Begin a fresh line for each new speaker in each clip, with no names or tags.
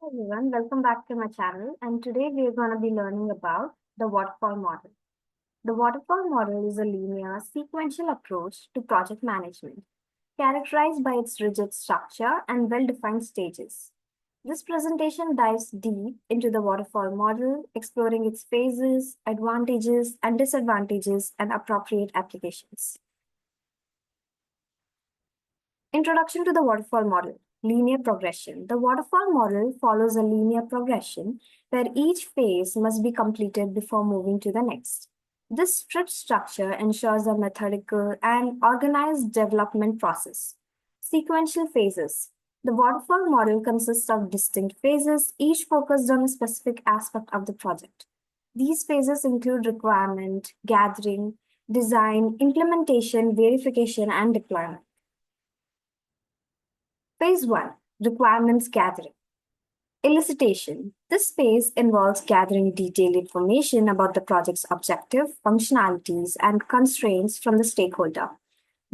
Everyone, welcome back to my channel. And today we are going to be learning about the waterfall model. The waterfall model is a linear, sequential approach to project management, characterized by its rigid structure and well-defined stages. This presentation dives deep into the waterfall model, exploring its phases, advantages, and disadvantages, and appropriate applications. Introduction to the waterfall model. Linear progression. The waterfall model follows a linear progression where each phase must be completed before moving to the next. This strict structure ensures a methodical and organized development process. Sequential phases. The waterfall model consists of distinct phases, each focused on a specific aspect of the project. These phases include requirement, gathering, design, implementation, verification, and deployment. Phase 1. Requirements gathering. Elicitation. This phase involves gathering detailed information about the project's objective, functionalities, and constraints from the stakeholder.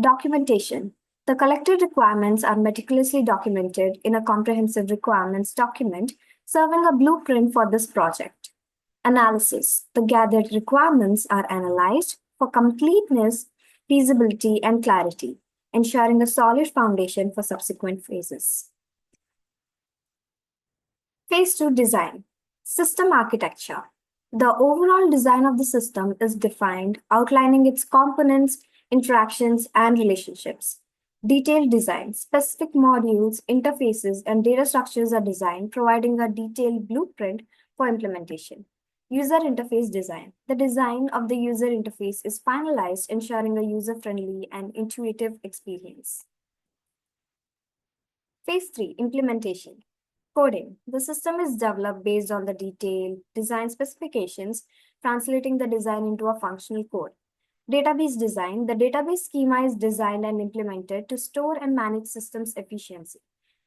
Documentation. The collected requirements are meticulously documented in a comprehensive requirements document, serving a blueprint for this project. Analysis. The gathered requirements are analyzed for completeness, feasibility, and clarity, ensuring a solid foundation for subsequent phases. Phase 2 design. System architecture. The overall design of the system is defined, outlining its components, interactions, and relationships. Detailed design. Specific modules, interfaces, and data structures are designed, providing a detailed blueprint for implementation. User interface design. The design of the user interface is finalized, ensuring a user-friendly and intuitive experience. Phase 3, implementation. Coding. The system is developed based on the detailed design specifications, translating the design into a functional code. Database design. The database schema is designed and implemented to store and manage systems efficiency.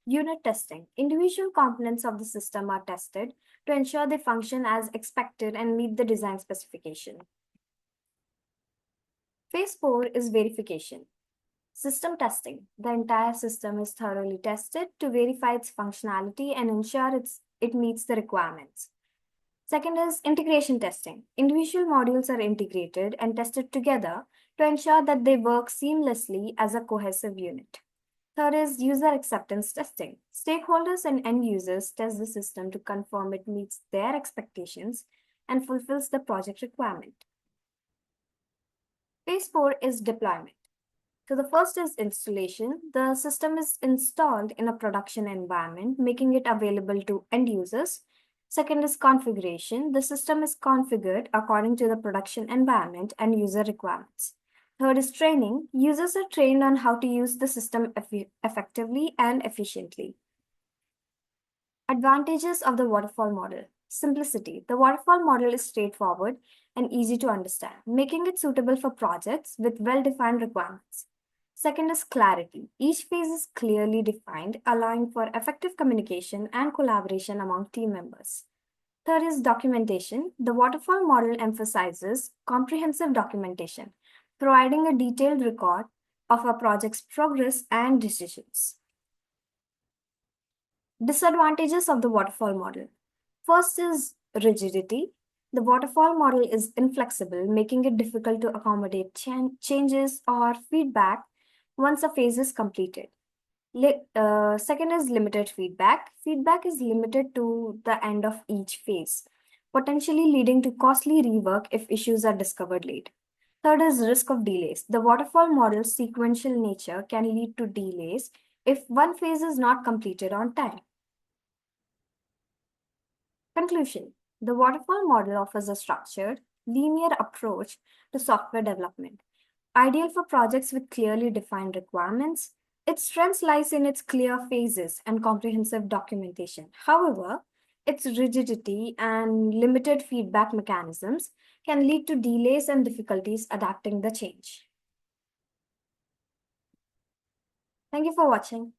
Unit testing. Individual components of the system are tested to ensure they function as expected and meet the design specification. Phase 4 is verification. System testing. The entire system is thoroughly tested to verify its functionality and ensure it meets the requirements. Second is integration testing. Individual modules are integrated and tested together to ensure that they work seamlessly as a cohesive unit. Third is user acceptance testing. Stakeholders and end users test the system to confirm it meets their expectations and fulfills the project requirement. Phase 4 is deployment. So the first is installation. The system is installed in a production environment, making it available to end users. Second is configuration. The system is configured according to the production environment and user requirements. Third is training. Users are trained on how to use the system effectively and efficiently. Advantages of the waterfall model. Simplicity. The waterfall model is straightforward and easy to understand, making it suitable for projects with well-defined requirements. Second is clarity. Each phase is clearly defined, allowing for effective communication and collaboration among team members. Third is documentation. The waterfall model emphasizes comprehensive documentation, providing a detailed record of a project's progress and decisions. Disadvantages of the waterfall model. First is rigidity. The waterfall model is inflexible, making it difficult to accommodate changes or feedback once a phase is completed. Second is limited feedback. Feedback is limited to the end of each phase, potentially leading to costly rework if issues are discovered late. Third is risk of delays. The waterfall model's sequential nature can lead to delays if one phase is not completed on time. Conclusion. The waterfall model offers a structured, linear approach to software development, ideal for projects with clearly defined requirements. Its strength lies in its clear phases and comprehensive documentation. However, its rigidity and limited feedback mechanisms can lead to delays and difficulties adapting the change. Thank you for watching.